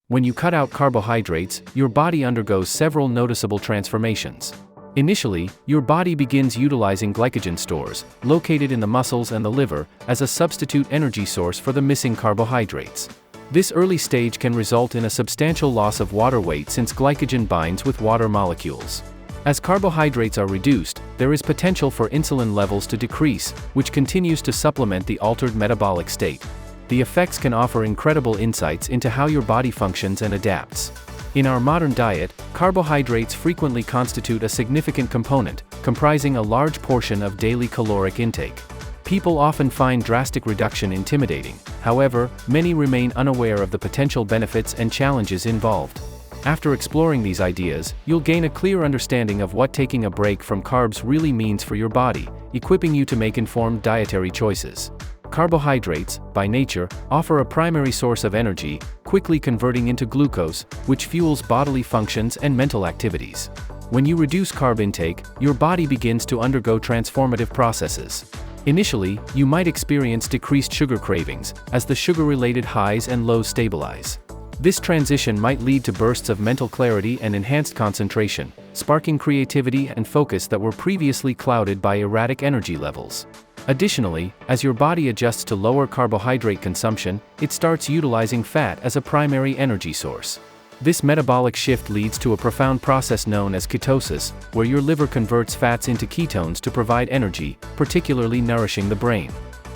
When you cut out carbohydrates, your body undergoes several noticeable transformations. Initially, your body begins utilizing glycogen stores, located in the muscles and the liver, as a substitute energy source for the missing carbohydrates. This early stage can result in a substantial loss of water weight since glycogen binds with water molecules. As carbohydrates are reduced, there is potential for insulin levels to decrease, which continues to supplement the altered metabolic state. The effects can offer incredible insights into how your body functions and adapts. In our modern diet, carbohydrates frequently constitute a significant component, comprising a large portion of daily caloric intake. People often find drastic reduction intimidating. However, many remain unaware of the potential benefits and challenges involved. After exploring these ideas, you'll gain a clear understanding of what taking a break from carbs really means for your body, equipping you to make informed dietary choices. Carbohydrates, by nature, offer a primary source of energy, quickly converting into glucose, which fuels bodily functions and mental activities. When you reduce carb intake, your body begins to undergo transformative processes. Initially, you might experience decreased sugar cravings, as the sugar-related highs and lows stabilize. This transition might lead to bursts of mental clarity and enhanced concentration, sparking creativity and focus that were previously clouded by erratic energy levels. Additionally, as your body adjusts to lower carbohydrate consumption, it starts utilizing fat as a primary energy source. This metabolic shift leads to a profound process known as ketosis, where your liver converts fats into ketones to provide energy, particularly nourishing the brain.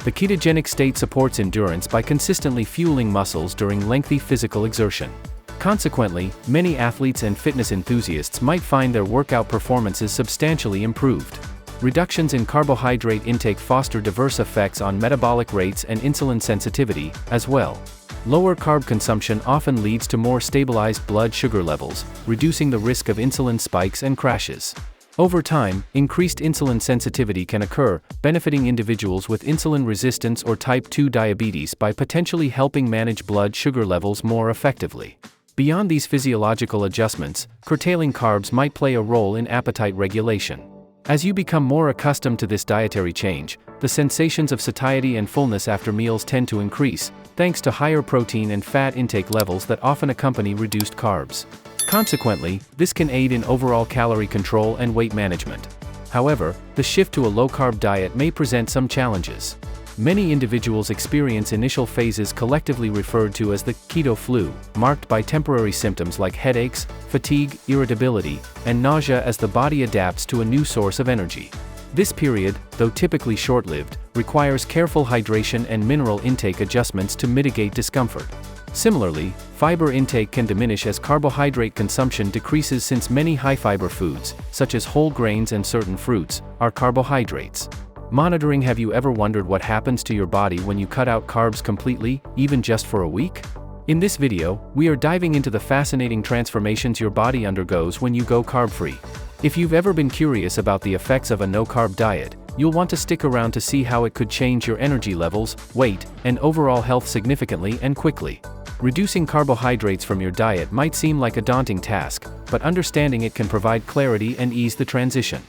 The ketogenic state supports endurance by consistently fueling muscles during lengthy physical exertion. Consequently, many athletes and fitness enthusiasts might find their workout performances substantially improved. Reductions in carbohydrate intake foster diverse effects on metabolic rates and insulin sensitivity, as well. Lower carb consumption often leads to more stabilized blood sugar levels, reducing the risk of insulin spikes and crashes. Over time, increased insulin sensitivity can occur, benefiting individuals with insulin resistance or type 2 diabetes by potentially helping manage blood sugar levels more effectively. Beyond these physiological adjustments, curtailing carbs might play a role in appetite regulation. As you become more accustomed to this dietary change, the sensations of satiety and fullness after meals tend to increase, thanks to higher protein and fat intake levels that often accompany reduced carbs. Consequently, this can aid in overall calorie control and weight management. However, the shift to a low-carb diet may present some challenges. Many individuals experience initial phases collectively referred to as the keto flu, marked by temporary symptoms like headaches, fatigue, irritability, and nausea as the body adapts to a new source of energy. This period, though typically short-lived, requires careful hydration and mineral intake adjustments to mitigate discomfort. Similarly, fiber intake can diminish as carbohydrate consumption decreases since many high-fiber foods, such as whole grains and certain fruits, are carbohydrates. Monitoring. Have you ever wondered what happens to your body when you cut out carbs completely, even just for a week? In this video, we are diving into the fascinating transformations your body undergoes when you go carb-free. If you've ever been curious about the effects of a no-carb diet, you'll want to stick around to see how it could change your energy levels, weight, and overall health significantly and quickly. Reducing carbohydrates from your diet might seem like a daunting task, but understanding it can provide clarity and ease the transition.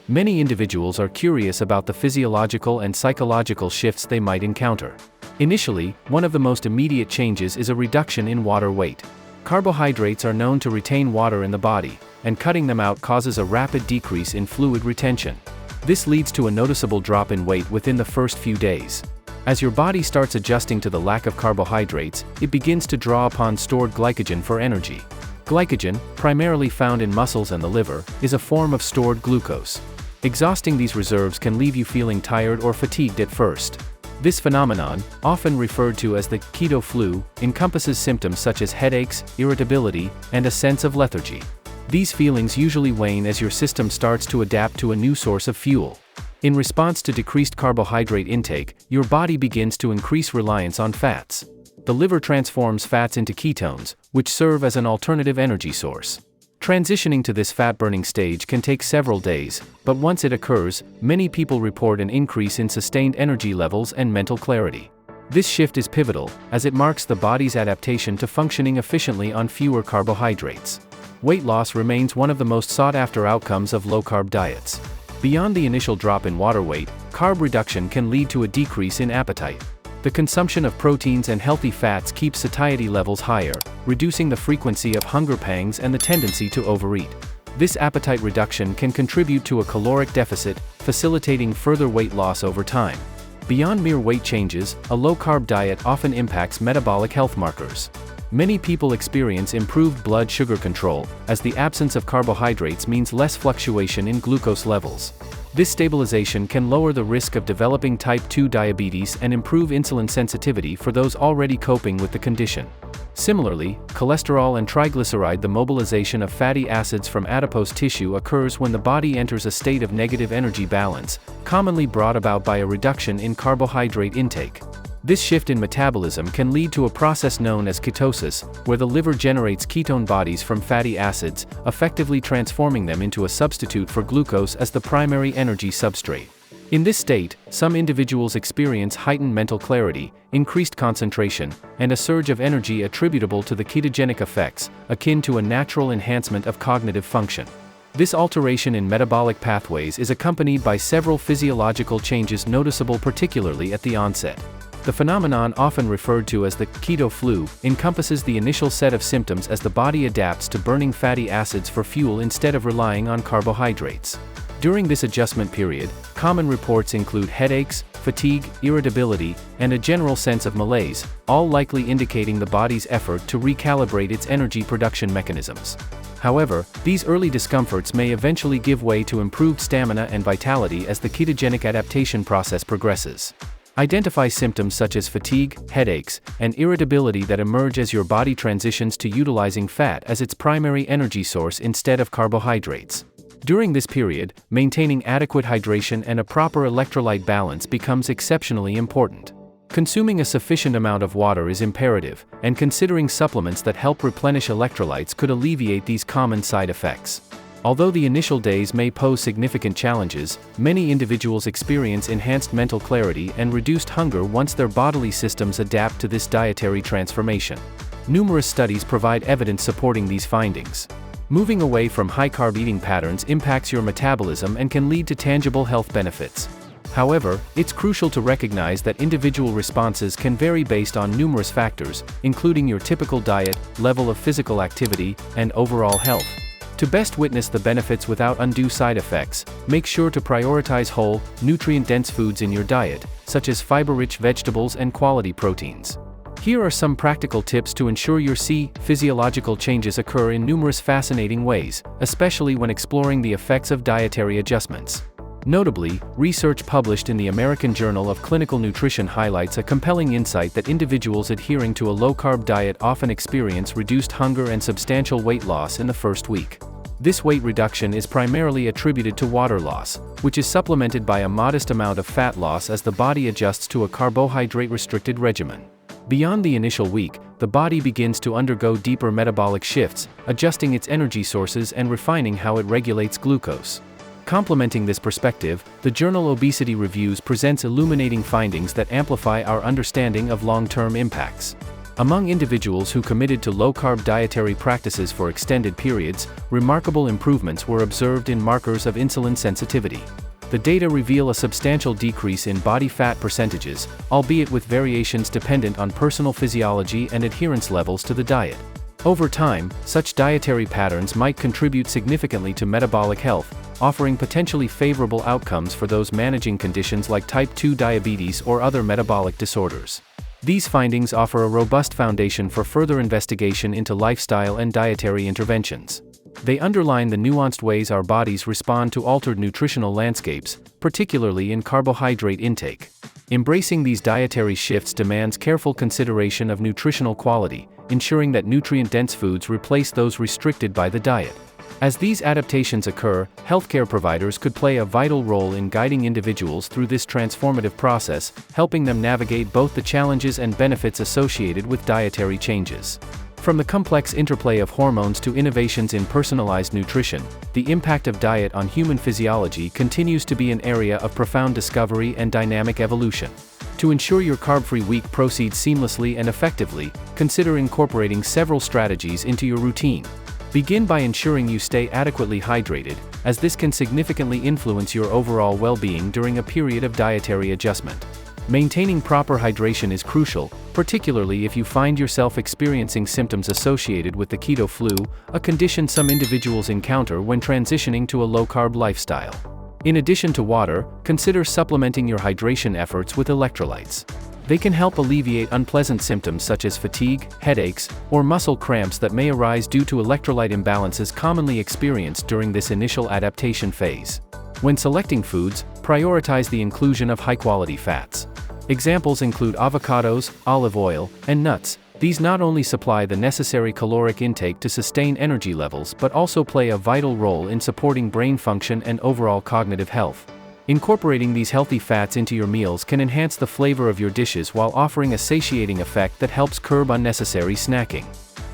Many individuals are curious about the physiological and psychological shifts they might encounter. Initially, one of the most immediate changes is a reduction in water weight. Carbohydrates are known to retain water in the body, and cutting them out causes a rapid decrease in fluid retention. This leads to a noticeable drop in weight within the first few days. As your body starts adjusting to the lack of carbohydrates, it begins to draw upon stored glycogen for energy. Glycogen, primarily found in muscles and the liver, is a form of stored glucose. Exhausting these reserves can leave you feeling tired or fatigued at first. This phenomenon, often referred to as the keto flu, encompasses symptoms such as headaches, irritability, and a sense of lethargy. These feelings usually wane as your system starts to adapt to a new source of fuel. In response to decreased carbohydrate intake, your body begins to increase reliance on fats. The liver transforms fats into ketones, which serve as an alternative energy source. Transitioning to this fat-burning stage can take several days, but once it occurs, many people report an increase in sustained energy levels and mental clarity. This shift is pivotal, as it marks the body's adaptation to functioning efficiently on fewer carbohydrates. Weight loss remains one of the most sought-after outcomes of low-carb diets. Beyond the initial drop in water weight, carb reduction can lead to a decrease in appetite. The consumption of proteins and healthy fats keeps satiety levels higher, reducing the frequency of hunger pangs and the tendency to overeat. This appetite reduction can contribute to a caloric deficit, facilitating further weight loss over time. Beyond mere weight changes, a low-carb diet often impacts metabolic health markers. Many people experience improved blood sugar control, as the absence of carbohydrates means less fluctuation in glucose levels. This stabilization can lower the risk of developing type 2 diabetes and improve insulin sensitivity for those already coping with the condition. Similarly, cholesterol and triglyceride, the mobilization of fatty acids from adipose tissue, occurs when the body enters a state of negative energy balance, commonly brought about by a reduction in carbohydrate intake. This shift in metabolism can lead to a process known as ketosis, where the liver generates ketone bodies from fatty acids, effectively transforming them into a substitute for glucose as the primary energy substrate. In this state, some individuals experience heightened mental clarity, increased concentration, and a surge of energy attributable to the ketogenic effects, akin to a natural enhancement of cognitive function. This alteration in metabolic pathways is accompanied by several physiological changes noticeable particularly at the onset. The phenomenon, often referred to as the keto flu, encompasses the initial set of symptoms as the body adapts to burning fatty acids for fuel instead of relying on carbohydrates. During this adjustment period, common reports include headaches, fatigue, irritability, and a general sense of malaise, all likely indicating the body's effort to recalibrate its energy production mechanisms. However, these early discomforts may eventually give way to improved stamina and vitality as the ketogenic adaptation process progresses. Identify symptoms such as fatigue, headaches, and irritability that emerge as your body transitions to utilizing fat as its primary energy source instead of carbohydrates. During this period, maintaining adequate hydration and a proper electrolyte balance becomes exceptionally important. Consuming a sufficient amount of water is imperative, and considering supplements that help replenish electrolytes could alleviate these common side effects. Although the initial days may pose significant challenges, many individuals experience enhanced mental clarity and reduced hunger once their bodily systems adapt to this dietary transformation. Numerous studies provide evidence supporting these findings. Moving away from high-carb eating patterns impacts your metabolism and can lead to tangible health benefits. However, it's crucial to recognize that individual responses can vary based on numerous factors, including your typical diet, level of physical activity, and overall health. To best witness the benefits without undue side effects, make sure to prioritize whole, nutrient-dense foods in your diet, such as fiber-rich vegetables and quality proteins. Here are some practical tips to ensure your physiological changes occur in numerous fascinating ways, especially when exploring the effects of dietary adjustments. Notably, research published in the American Journal of Clinical Nutrition highlights a compelling insight that individuals adhering to a low-carb diet often experience reduced hunger and substantial weight loss in the first week. This weight reduction is primarily attributed to water loss, which is supplemented by a modest amount of fat loss as the body adjusts to a carbohydrate-restricted regimen. Beyond the initial week, the body begins to undergo deeper metabolic shifts, adjusting its energy sources and refining how it regulates glucose. Complementing this perspective, the journal Obesity Reviews presents illuminating findings that amplify our understanding of long-term impacts. Among individuals who committed to low-carb dietary practices for extended periods, remarkable improvements were observed in markers of insulin sensitivity. The data reveal a substantial decrease in body fat percentages, albeit with variations dependent on personal physiology and adherence levels to the diet. Over time, such dietary patterns might contribute significantly to metabolic health, offering potentially favorable outcomes for those managing conditions like type 2 diabetes or other metabolic disorders. These findings offer a robust foundation for further investigation into lifestyle and dietary interventions. They underline the nuanced ways our bodies respond to altered nutritional landscapes, particularly in carbohydrate intake. Embracing these dietary shifts demands careful consideration of nutritional quality, ensuring that nutrient-dense foods replace those restricted by the diet. As these adaptations occur, healthcare providers could play a vital role in guiding individuals through this transformative process, helping them navigate both the challenges and benefits associated with dietary changes. From the complex interplay of hormones to innovations in personalized nutrition, the impact of diet on human physiology continues to be an area of profound discovery and dynamic evolution. To ensure your carb-free week proceeds seamlessly and effectively, consider incorporating several strategies into your routine. Begin by ensuring you stay adequately hydrated, as this can significantly influence your overall well-being during a period of dietary adjustment. Maintaining proper hydration is crucial, particularly if you find yourself experiencing symptoms associated with the keto flu, a condition some individuals encounter when transitioning to a low-carb lifestyle. In addition to water, consider supplementing your hydration efforts with electrolytes. They can help alleviate unpleasant symptoms such as fatigue, headaches, or muscle cramps that may arise due to electrolyte imbalances commonly experienced during this initial adaptation phase. When selecting foods, prioritize the inclusion of high-quality fats. Examples include avocados, olive oil, and nuts. These not only supply the necessary caloric intake to sustain energy levels but also play a vital role in supporting brain function and overall cognitive health. Incorporating these healthy fats into your meals can enhance the flavor of your dishes while offering a satiating effect that helps curb unnecessary snacking.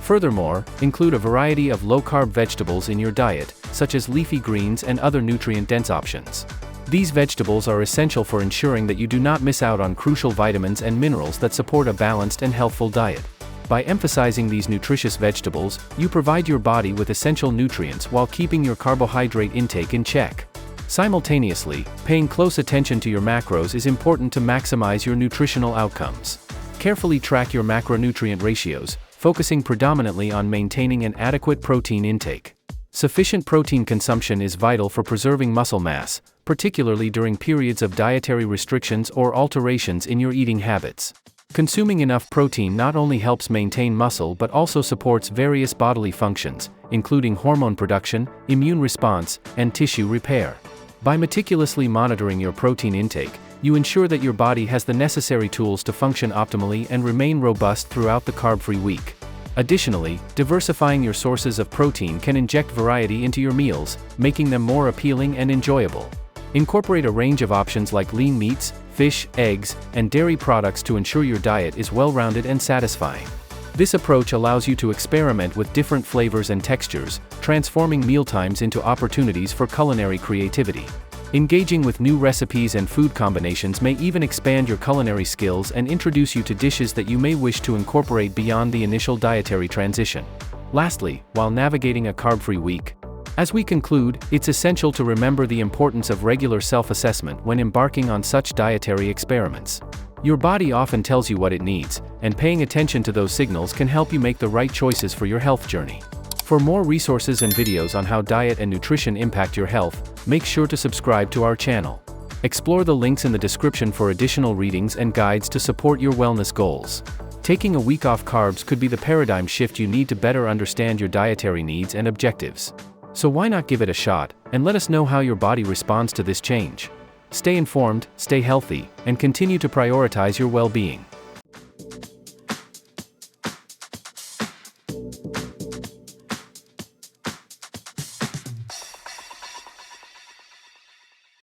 Furthermore, include a variety of low-carb vegetables in your diet, such as leafy greens and other nutrient-dense options. These vegetables are essential for ensuring that you do not miss out on crucial vitamins and minerals that support a balanced and healthful diet. By emphasizing these nutritious vegetables, you provide your body with essential nutrients while keeping your carbohydrate intake in check. Simultaneously, paying close attention to your macros is important to maximize your nutritional outcomes. Carefully track your macronutrient ratios, focusing predominantly on maintaining an adequate protein intake. Sufficient protein consumption is vital for preserving muscle mass, particularly during periods of dietary restrictions or alterations in your eating habits. Consuming enough protein not only helps maintain muscle but also supports various bodily functions, including hormone production, immune response, and tissue repair. By meticulously monitoring your protein intake, you ensure that your body has the necessary tools to function optimally and remain robust throughout the carb-free week. Additionally, diversifying your sources of protein can inject variety into your meals, making them more appealing and enjoyable. Incorporate a range of options like lean meats, fish, eggs, and dairy products to ensure your diet is well-rounded and satisfying. This approach allows you to experiment with different flavors and textures, transforming mealtimes into opportunities for culinary creativity. Engaging with new recipes and food combinations may even expand your culinary skills and introduce you to dishes that you may wish to incorporate beyond the initial dietary transition. Lastly, while navigating a carb-free week, as we conclude, it's essential to remember the importance of regular self-assessment when embarking on such dietary experiments. Your body often tells you what it needs, and paying attention to those signals can help you make the right choices for your health journey. For more resources and videos on how diet and nutrition impact your health, make sure to subscribe to our channel. Explore the links in the description for additional readings and guides to support your wellness goals. Taking a week off carbs could be the paradigm shift you need to better understand your dietary needs and objectives. So why not give it a shot, and let us know how your body responds to this change. Stay informed, stay healthy, and continue to prioritize your well-being.